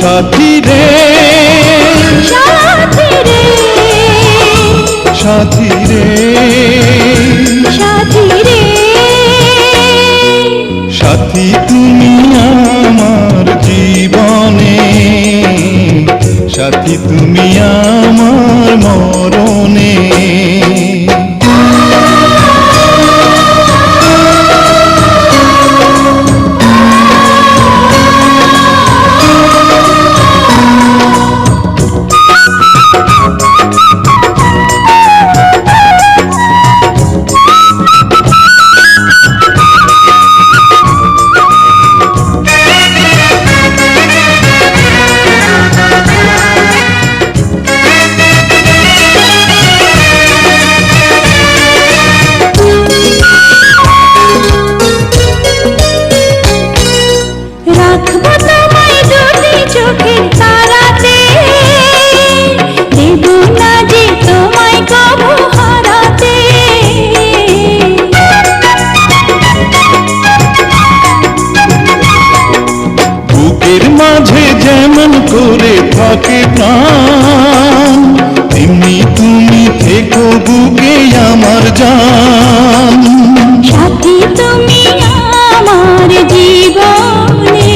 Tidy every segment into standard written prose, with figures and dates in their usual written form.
সাথী রে সাথী রে সাথী রে সাথী রে সাথী তুমি আমার জীবনে, সাথী তুমি আমার মরণে। মাঝে যেমন করে থাকে প্রাণ, তেমনি তুমি থেকো বুকে আমার জান। সাথী তুমি আমার জীবনে,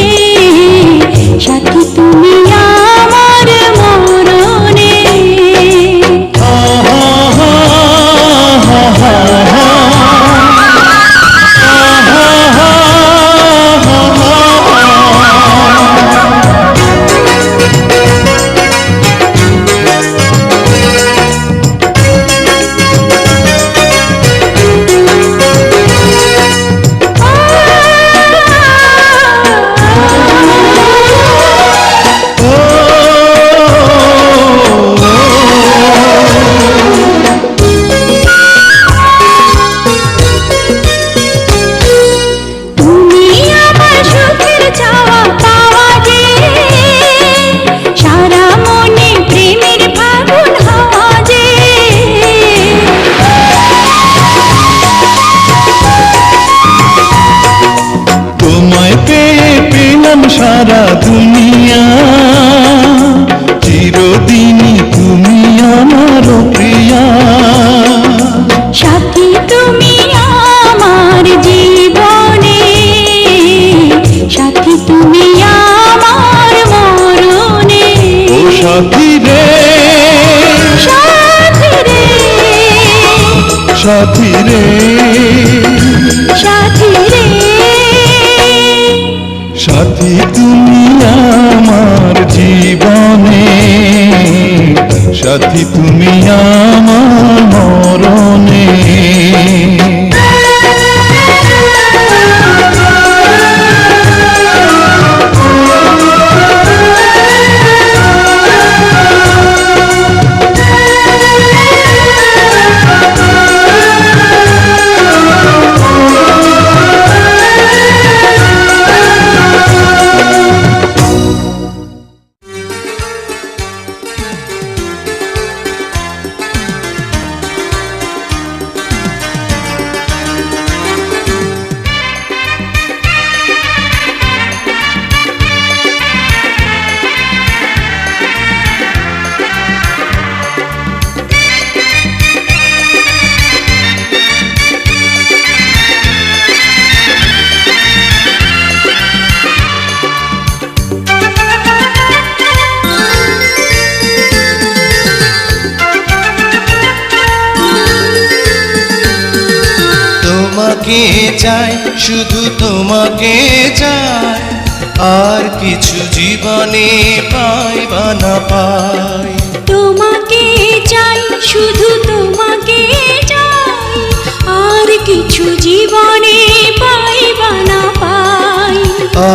সাথী তুমি আমার মরণে। সারা দুনিয়া চিরদিনই তুমি আমার প্রিয়া। সাথী তুমি আমার জীবনে, সাথী তুমি আমার মরণে। ও সাথী রে সাথী রে সাথী রে সাথী রে সাথী তুমি আমার জীবনে, সাথী তুমি আমার মরণে। তোমাকে চাই, শুধু তোমাকে চাই, আর কিছু জীবনে পাই বা না পাই। তোমাকে চাই, শুধু তোমাকে চাই, আর কিছু জীবনে পাই বা না পাই।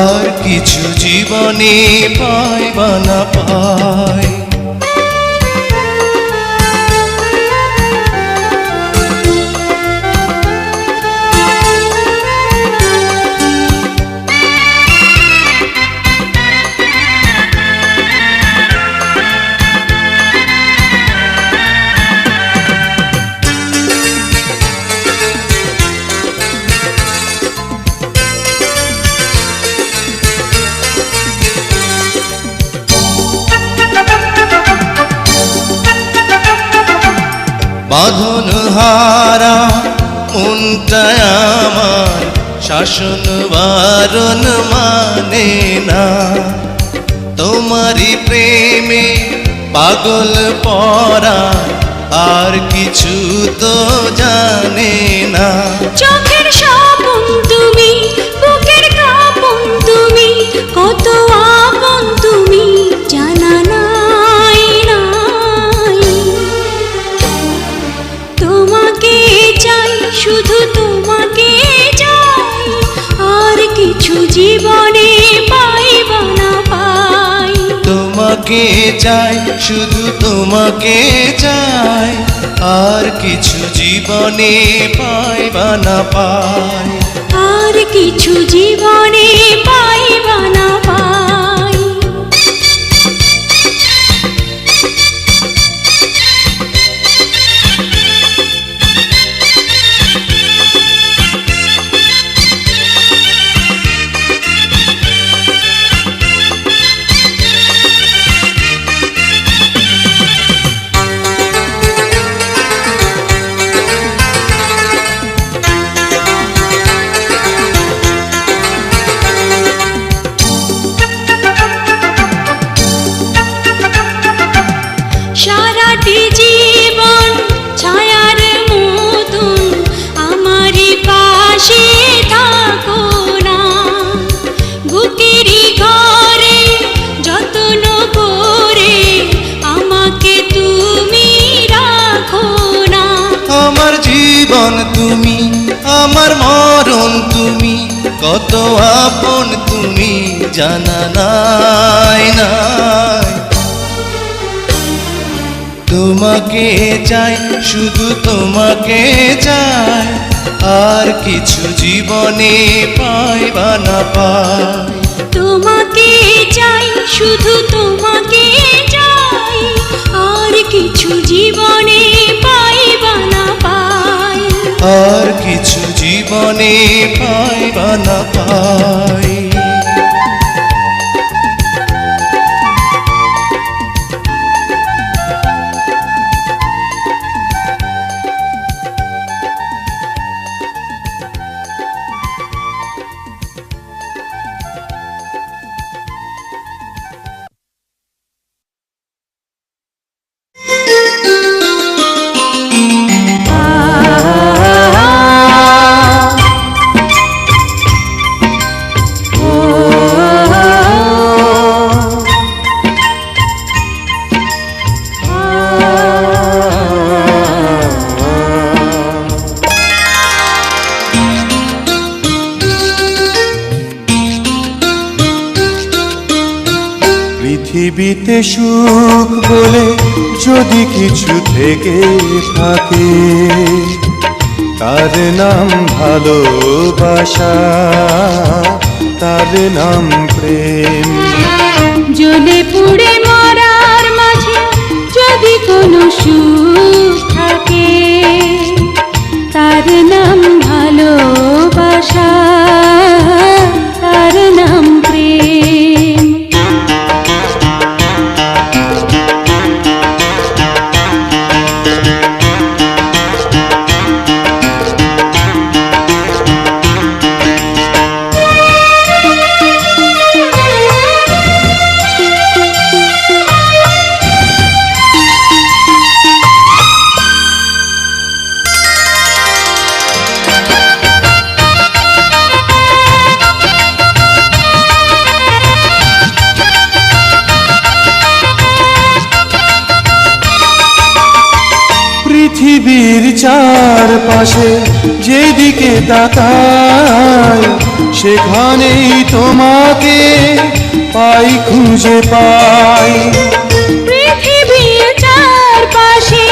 আর কিছু জীবনে পাই বা না পাই। বাঁধন হারা মনটা আমার শাসন বারণ মানে না, তোমারই প্রেমে পাগল পরা আর কিছু তো জানে না। চোখের স্বপন তুমি, বুকের কাঁপন তুমি, কত আপন তুমি জানা নাই নাই। তোমাকে চাই, শুধু তোমাকে চাই, আর কিছু জীবনে পাইবা না পাই। তোমাকে চাই, শুধু তোমাকে চাই, আর কিছু জীবনে পাইবা না পাই। আর কিছু জীবনে পাইবা না পাই। সারাটি জীবন ছায়ার মতন আমারই পাশে থাকো না, বুকেরই ঘরে যত্ন করে আমাকে তুমি রাখো না। আমার জীবন তুমি, আমার মরণ তুমি, কত আপন তুমি জানা নাই নাই। তোমাকে চাই, শুধু তোমাকে চাই, আর কিছু জীবনে পাইবা না পাই। তোমাকে চাই, শুধু তোমাকে চাই, আর কিছু জীবনে পাইবা না পাই। আর কিছু জীবনে পাইবা না পাই। পৃথিবীতে সুখ বলে যদি কিছু থেকে থাকে, তার নাম ভালোবাসা, তার নাম প্রেম। জ্বলে পুড়ে মরার মাঝে যদি কোনো সুখ থাকে, তার নাম ভালোবাসা, তার নাম প্রেম। পৃথিবীর চারপাশে যেদিকে তাকাই, সেখানেই তোমাকে পাই, খুঁজে পাই। পৃথিবীর চারপাশে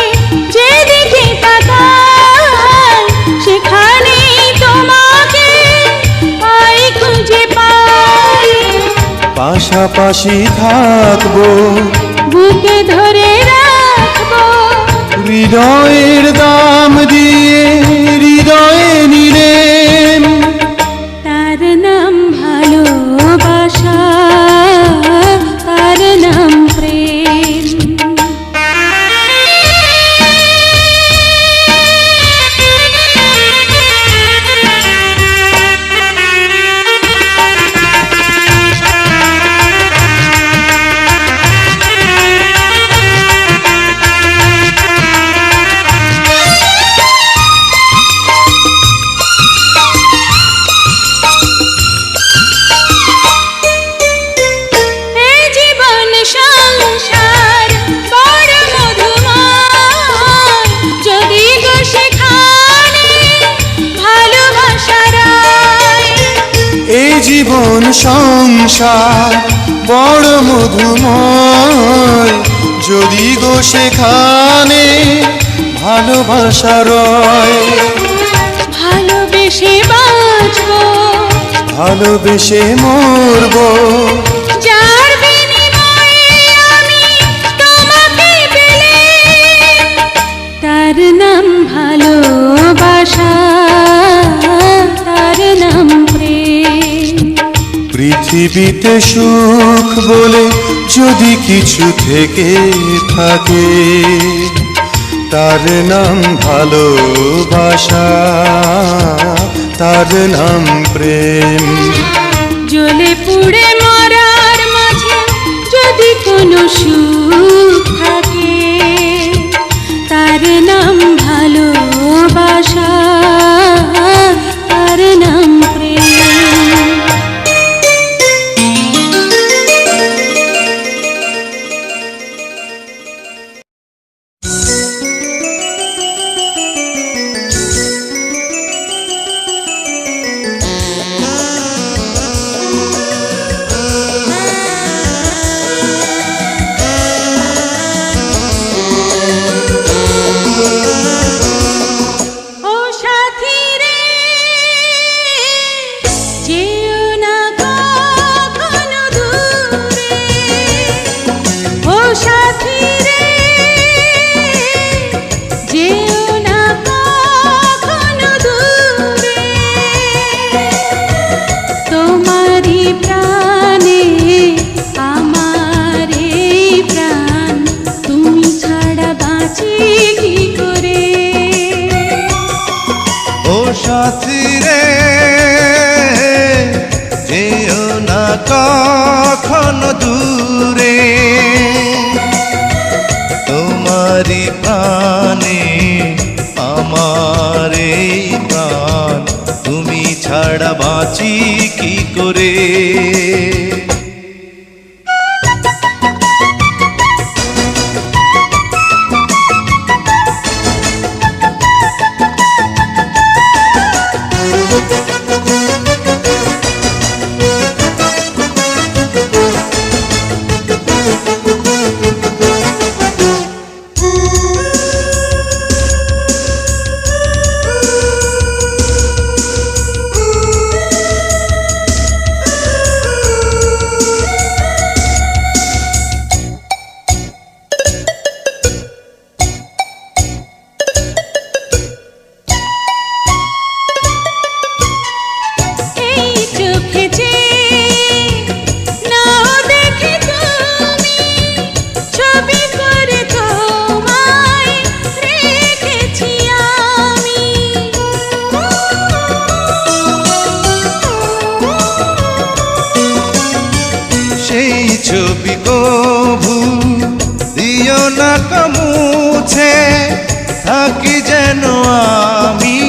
যেদিকে তাকাই, সেখানেই তোমাকে পাই, খুঁজে পাই। পাশাপাশি থাকবো, বুকে ধরে রাখবো, হৃদয়ের দাম দিয়ে হৃদয়ে নিলেন। তার নাম ভালোবাসা, তার নাম প্রেম। জীবন সংসার বড় মধুময়, যদি গো সেখানে ভালোবাসা রয়। ভালোবেসে বাঁচবো, ভালোবেসে মরবো, যার বিনিময়ে আমি তোমাকে পেলে, তার নাম ভালোবাসা, তার নাম প্রেম। পৃথিবীতে সুখ বলে যদি কিছু থেকে থাকে, তার নাম ভালোবাসা, তার নাম প্রেম। জ্বলে পুড়ে মরার মাঝে যদি কোনো সুখ থাকে, তার নাম ভালোবাসা, তার নাম প্রেম। ও সাথী রে, যেও না কখনো দূরে। ও সাথী রে, যেও না কখনো দূরে। তোমারই প্রাণে আমার এই প্রাণ, তুমি ছাড়া বাঁচি কি করে। ও সাথী রে, যেও না কখনো দূরে, তোমারি প্রাণে আমার এই প্রাণ, তুমি ছাড়া বাঁচি কি করে। এই চোখে যে নাও দেখে তুমি, ছবি করে তোমায় রেখেছি আমি। সেই ছবি কভু দিও না মুছে, থাকি যেন আমি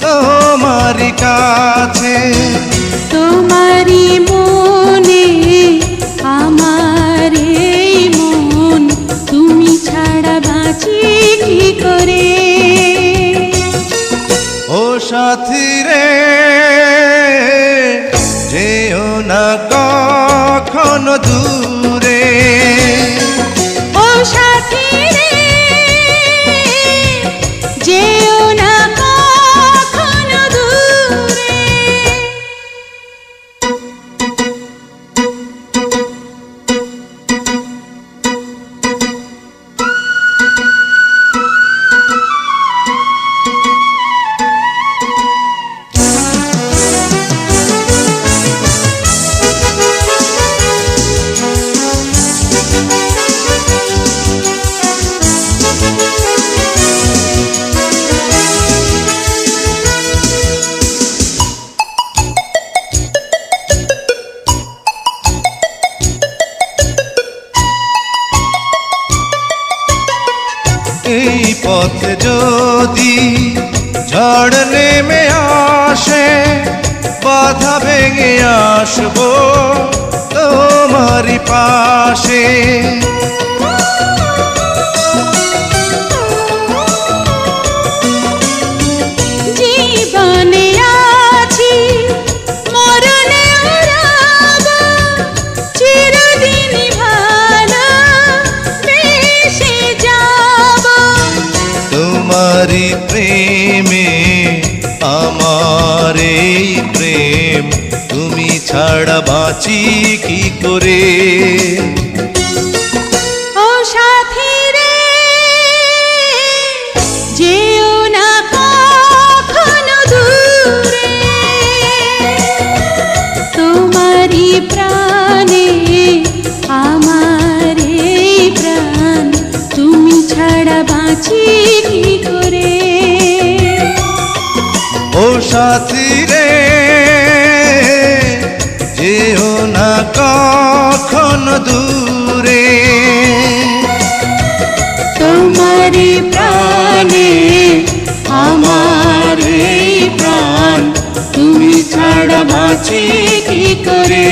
তোমারি কাছে। তোমারই মনে আমার এই মন, তুমি ছাড়া বাঁচি কি করে। ও সাথী রে, যেও না কখনো দূরে। ও সাথী রে, যেও না কখনো দূরে। এই পথে যদি ঝড় নেমে আসে, বাধা ভেঙে আসবো তোমারি পাশে। জীবনে আছি, মরণে তোমারি প্রেমে আমার এই প্রেম, তুমি ছাড়া বাঁচি কি করে। ও সাথী রে, যেও না কখনো দূরে, তোমারি প্রাণে আমার এই প্রাণ, তুমি ছাড়া বাঁচি কি করে। ও সাথী রে, যেও না কখনো দূরে, তোমারি প্রাণে আমার এই প্রাণ, তুমি ছাড়া বাঁচি কি করে।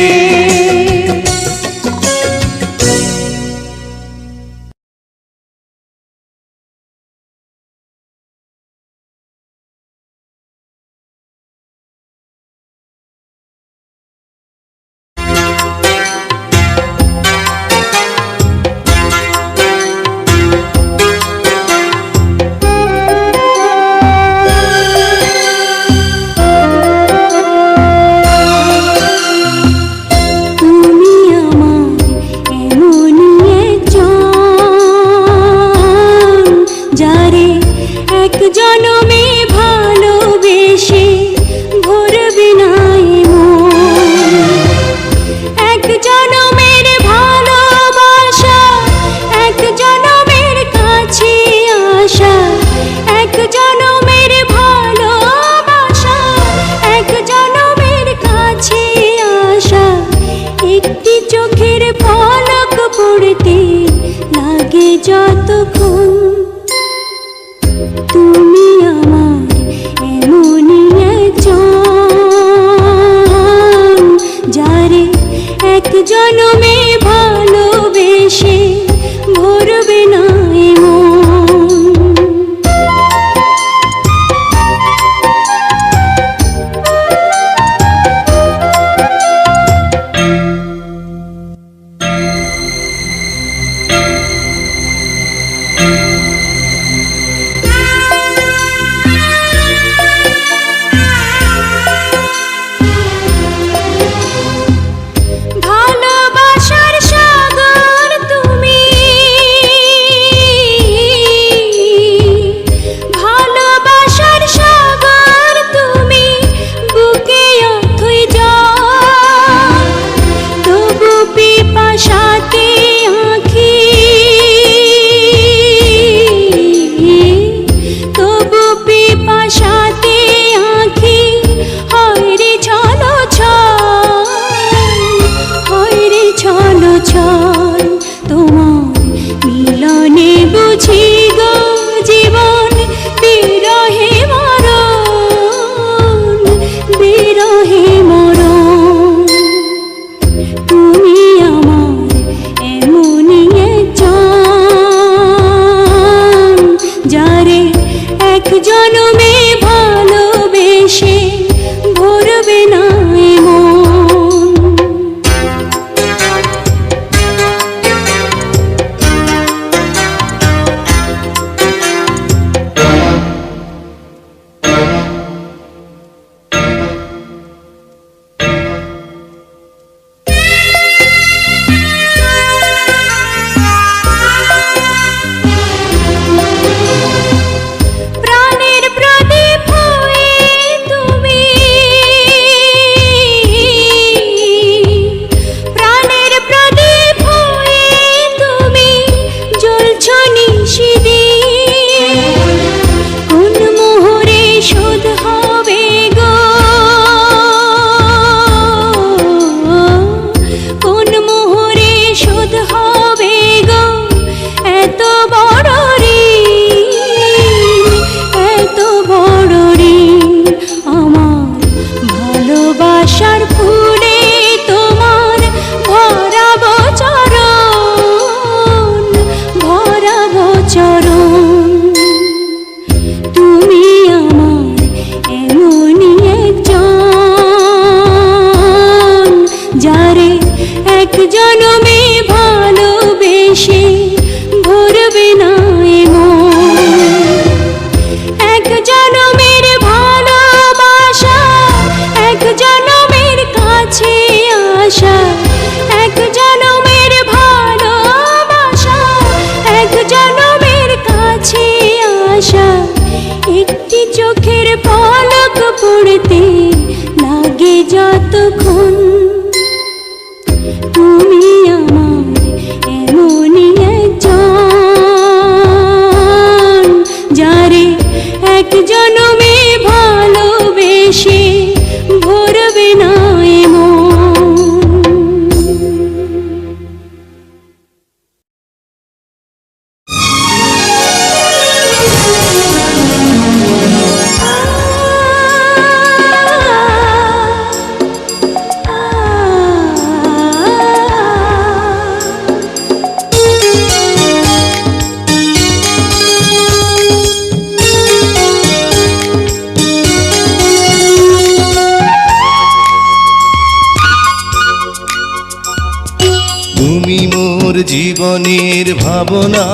তুমি মোর জীবনের ভাবনা,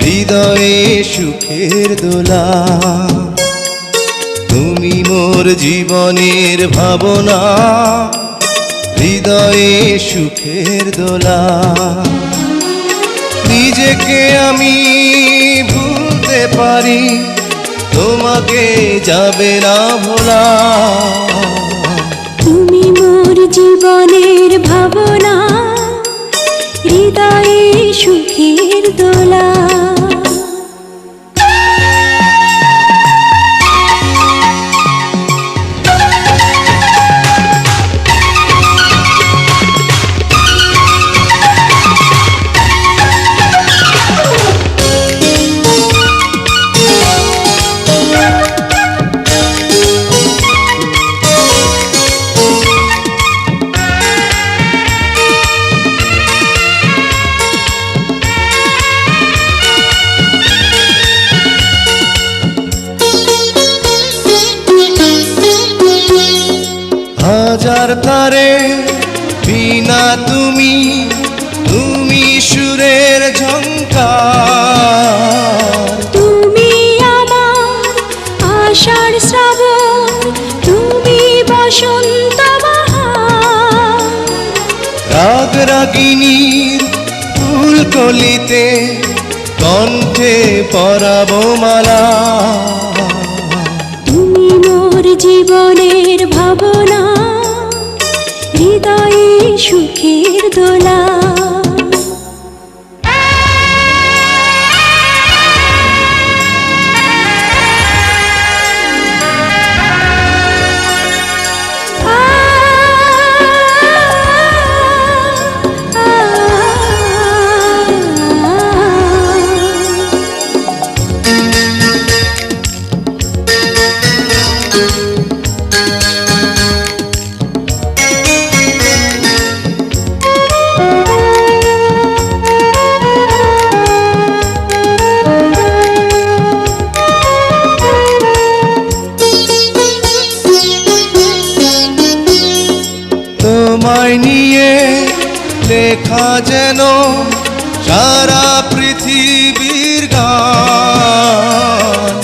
হৃদয়ে সুখের দোলা। তুমি মোর জীবনের ভাবনা, হৃদয়ে সুখের দোলা। নিজেকে আমি ভুলতে পারি, তোমাকে যাবে না ভোলা। তুমি মোর জীবনের ভাবনা, হৃদয়ে সুখের দোলা। হাজার তারে বিনা তুমি, তুমি সুরের ঝংকার। তুমি আমার আষাঢ় শ্রাবণ, তুমি বসন্ত বাহার। রাগ রাগিনীর ফুলকলিতে কণ্ঠে পরাবো মালা। তুমি মোর জীবনের ভাবনা, হৃদয়ে সুখের দোলা। তোমায় নিয়ে লেখা যেন সারা পৃথিবীর গান।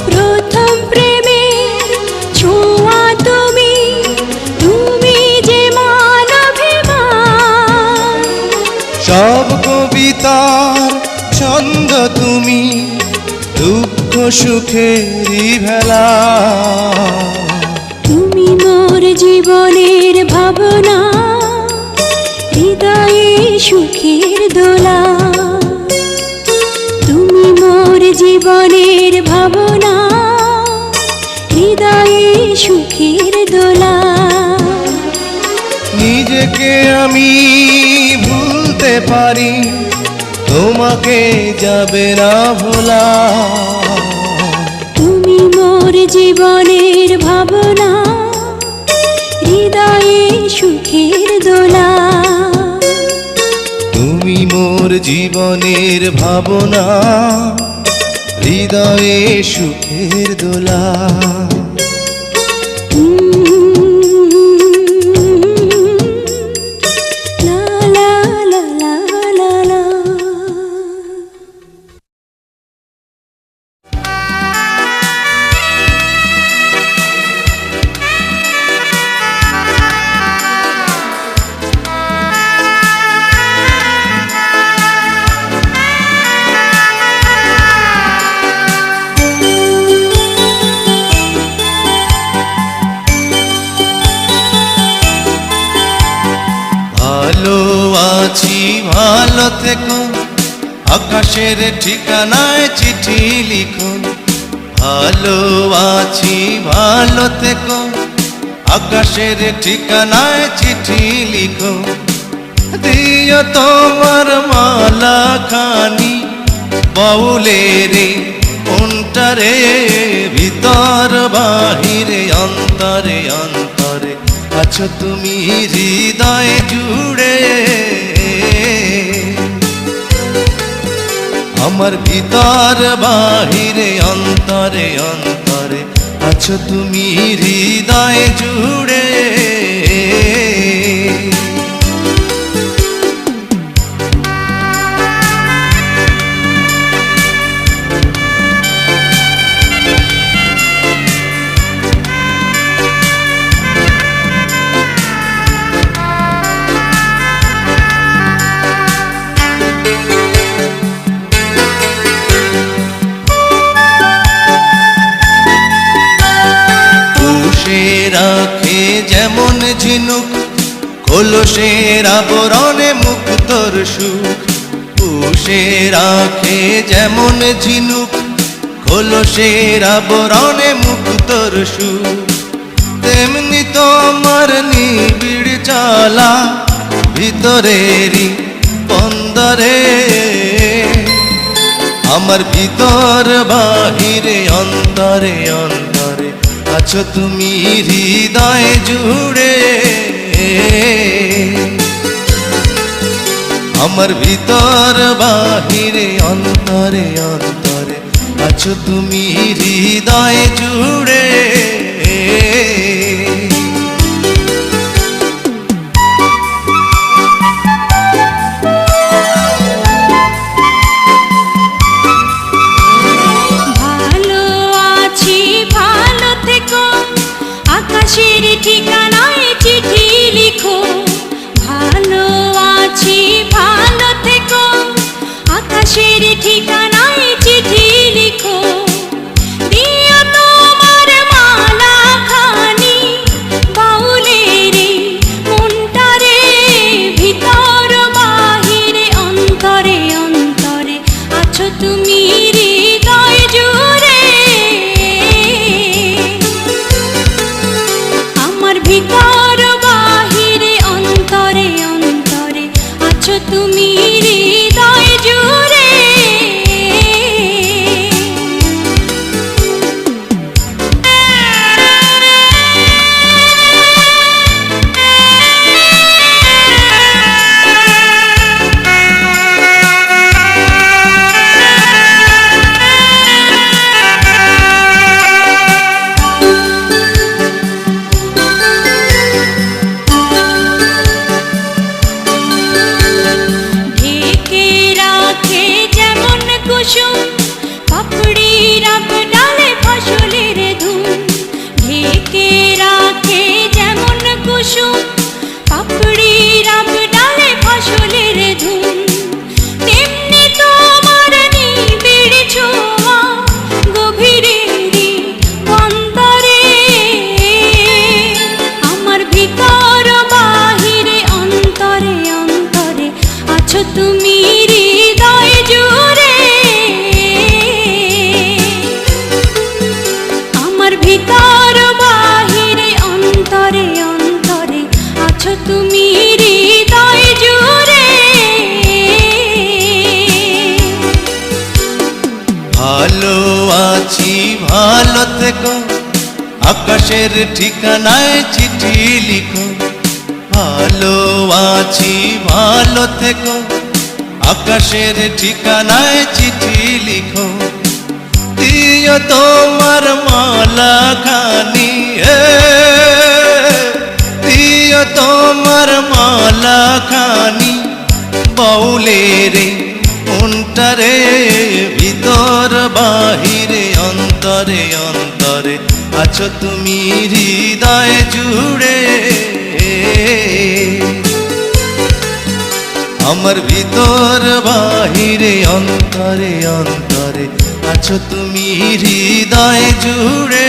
প্রথম প্রেমের ছোঁয়া তুমি, তুমি যে মানবিমান। সব কবিতার ছন্দ তুমি, দুঃখ সুখেরই ভেলা। তুমি মোর জীবনের ভাবনা, হৃদয়ে সুখের দোলা। তুমি মোর জীবনের ভাবনা, হৃদয়ে সুখের দোলা। নিজেকে আমি ভুলতে পারি, তোমাকে যাবে না ভোলা। তুমি মোর জীবনের ভাবনা, হৃদয়ে সুখের দোলা। তুমি মোর জীবনের ভাবনা, হৃদয়ে সুখের দোলা। লা লা লা লা লা লা। ভালো আছি ভালো থেকো, আকাশের ঠিকানায় চিঠি লিখো। ভালো আছি ভালো থেকো, আকাশের ঠিকানায় চিঠি লিখো। দিও তোমার মালা খানি বাউলের মনটারে, ভিতর বাহিরে অন্তরে অন্তরে আছো তুমি হৃদয়ে জুড়ে। আমার ভিতর বাহিরে অন্তরে অন্তরে আছো তুমি হৃদয়ে জুড়ে। ঝিনুক, কলসের আবরণে মুক্তর সুখ। পুষে রাখে যেমন ঝিনুক, কলসের আবরণে মুক্তর সুখ। তেমনি তোমার নিবিড় জ্বালা ভিতরেরই বন্দরে, আমার ভিতর বাহিরে অন্তরে অন্তরে আছো তুমি হৃদয় জুড়ে। আমার ভিতর বাহিরে অন্তরে অন্তরে আছো তুমি হৃদয় জুড়ে। ভালো আছি ভালো থেকো, আকাশের ঠিকানায় চিঠি লিখো। ভালো আছি ভালো থেকো, আকাশের ঠিকানায় চিঠি লিখো। দিও তোমার মালা খানি বাউলের মনটারে, ভিতর বাহিরে অন্তরে অন্তরে আছো তুমি হৃদয় জুড়ে। আমার ভিতর বাহিরে অন্তরে অন্তরে আছো তুমি হৃদয় জুড়ে। ঢেকে রাখে যেমন কুসুম, পাপড়ির ডালে ফসলের ধুম। ঢেকে রাখে যেমন কুসুম, পাপড়ির ডালে ফসলের ধুম। তেমনি তোমার নিবিড় ছোঁয়া গভীরেরই অন্তরে, আমার ভিতর বাহিরে অন্তরে অন্তরে আছো তুমি হৃদয় জুড়ে। আমার ভিতর বাহিরে অন্তরে অন্তরে আছো তুমি হৃদয় জুড়ে। ভালো আছি ভালো থেকো, আকাশের ঠিকানায় চিঠি লিখো। ভালো আছি ভালো থেকো, আকাশের ঠিকানায় চিঠি লিখো। দিও তোমার মালা খানি, দিও তোমার মালা খানি বাউলের মনটারে, ভিতর বাহিরে অন্তরে অন্তরে আছো তুমি হৃদয় জুড়ে। আমার ভিতর বাহিরে অন্তরে অন্তরে আছো তুমি হৃদয় জুড়ে।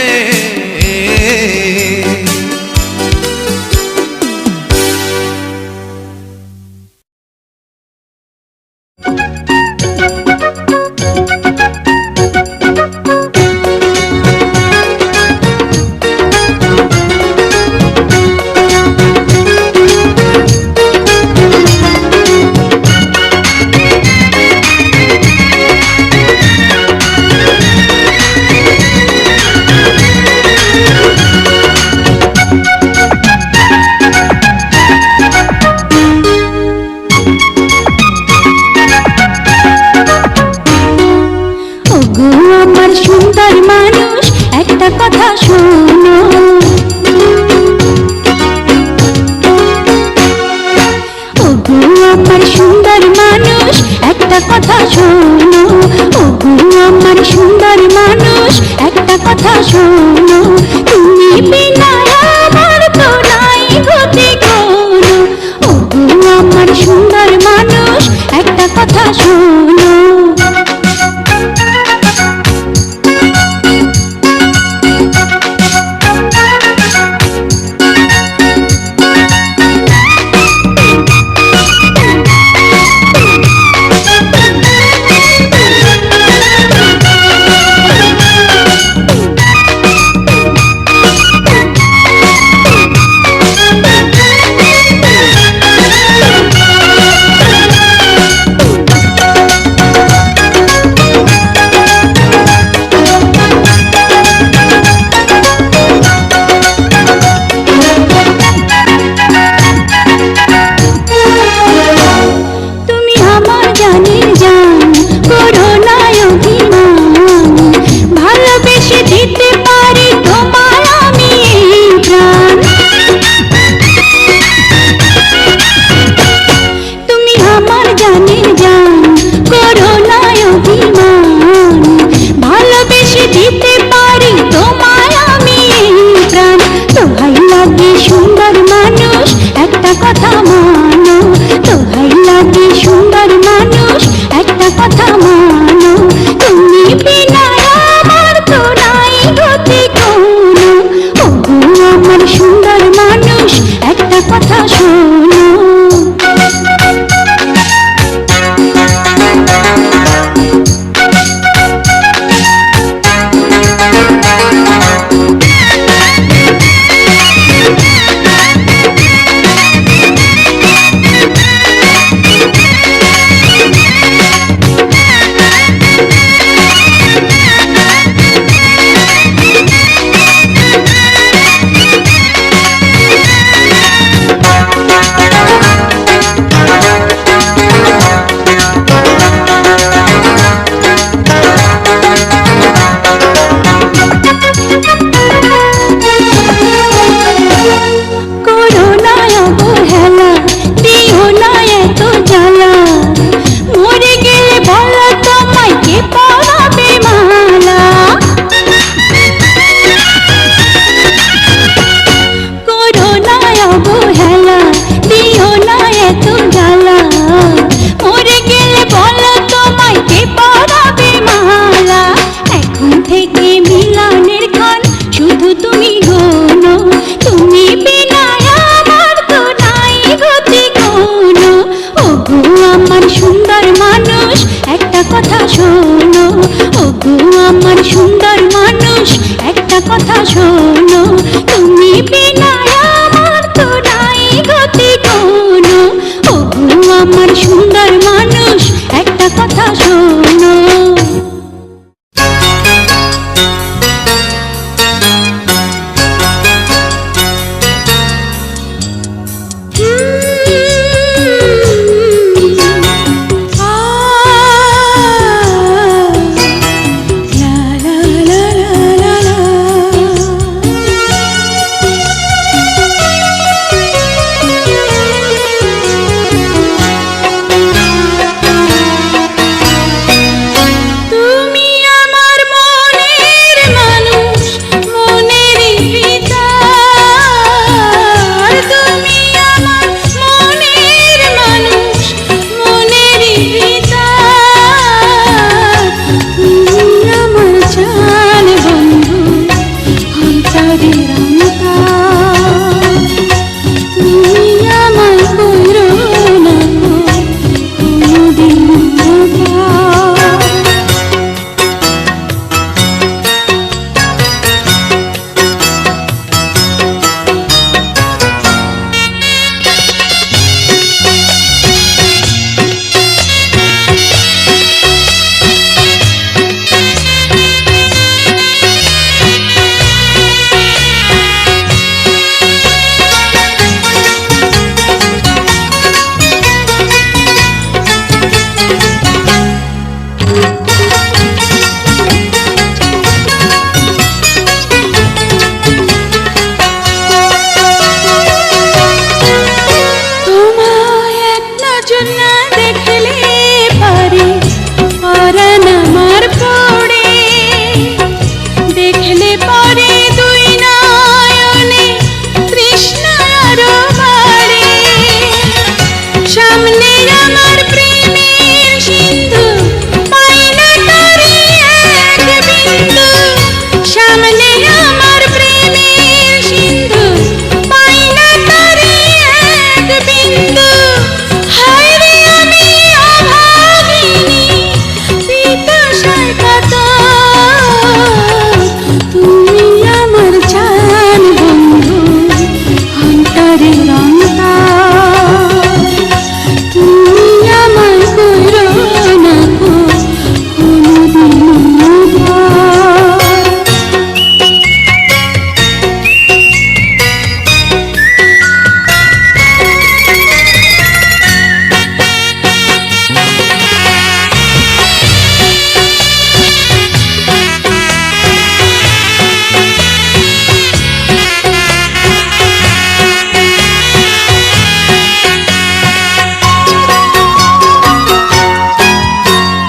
শোনো।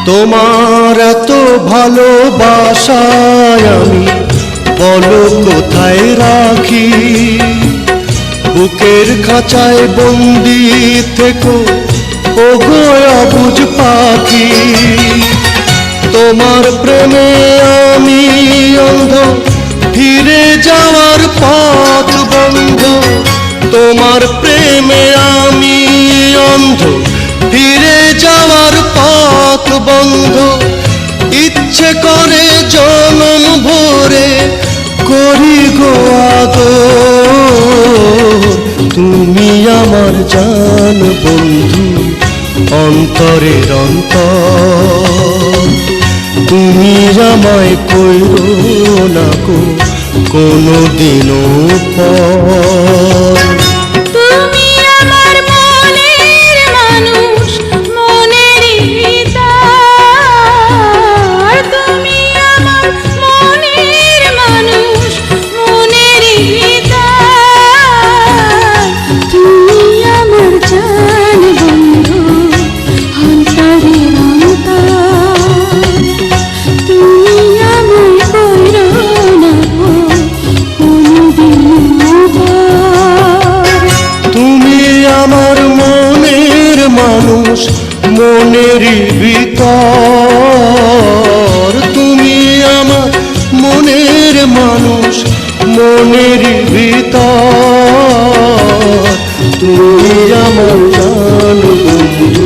তোমার এত ভালোবাসায় আমি বলো কোথায় রাখি, বুকের খাঁচায় বন্দি থেকো ওগো অবুঝ পাখি। তোমার প্রেমে আমি অন্ধ, ফিরে যাওয়ার পথ বন্ধ। তোমার প্রেমে বন্ধু ফিরে যাওয়ার পথ বন্ধ, ইচ্ছে করে জনম ভরে করি গো আদর। তুমি আমার জান বন্ধু, অন্তরের অন্তর। তুমি আমায় কইরো না গো কোনো দিনও পর। তুমি আমার মনের মানুষ, মনের ভিতর। তুমি আমার মনের মানুষ, মনের ভিতর। তুমি আমার জান বন্ধু, অন্তরের অন্তর। তুমি আমায় কইরো না গো কোনদিন পর। তুমি আমার মনের মানুষ, মনের ভিতর। তুমি আমার মনের মানুষ, মনের ভিতর। তুমি আমার জান বন্ধু,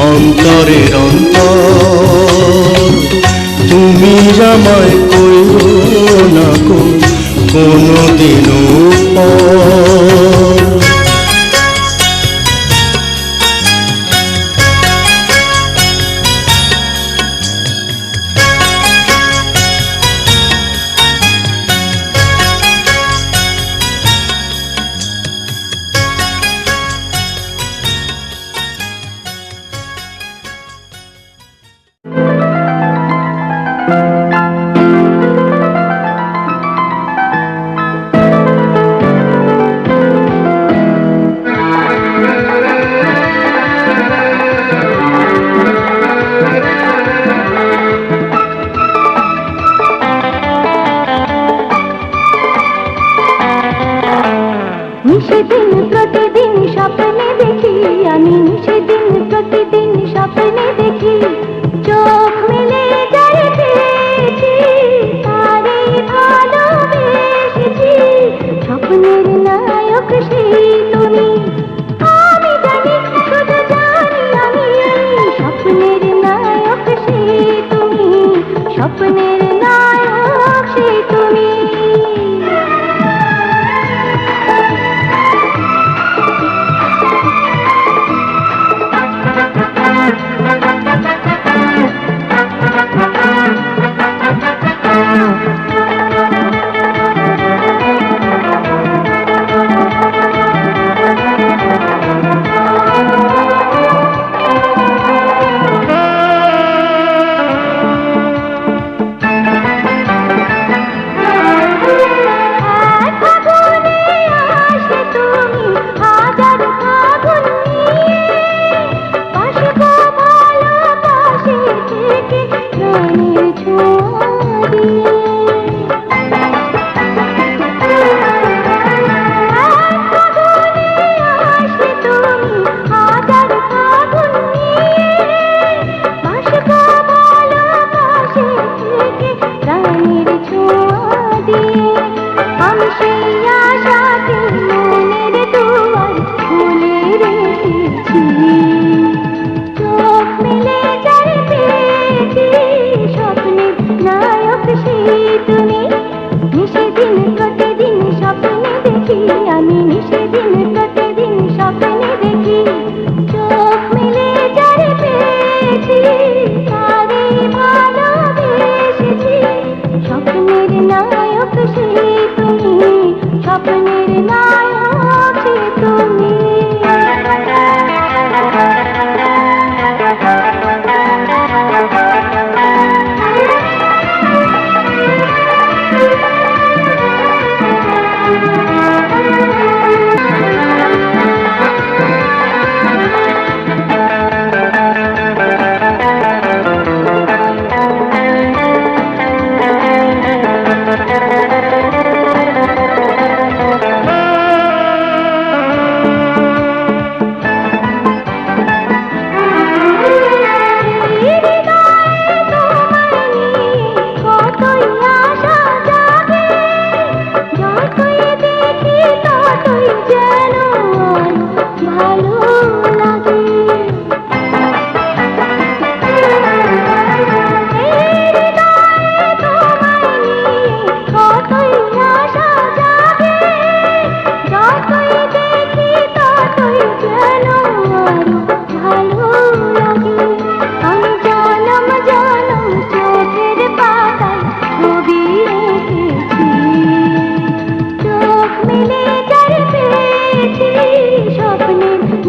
অন্তরের অন্তর। তুমি আমায় কইরো না গো কোনো দিনও পর।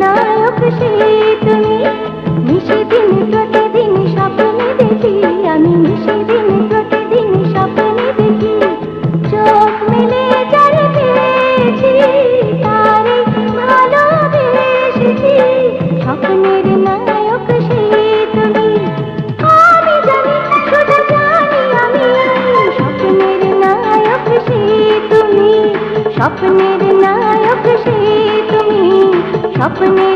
নায়ক সেই তুমি। নিশিদিন প্রতিদিন স্বপ্নে দেখি আমি, নিশিদিন প্রতিদিন স্বপ্নে দেখি। চোখ মেলে যারে পেয়েছি তারে ভালোবেসেছি। স্বপ্নের নায়ক সেই তুমি। আমি জানি শুধু জানি আমি, স্বপ্নের নায়ক সেই তুমি। স্বপ্নের নায়ক সেই তুমি। স্বপ্নের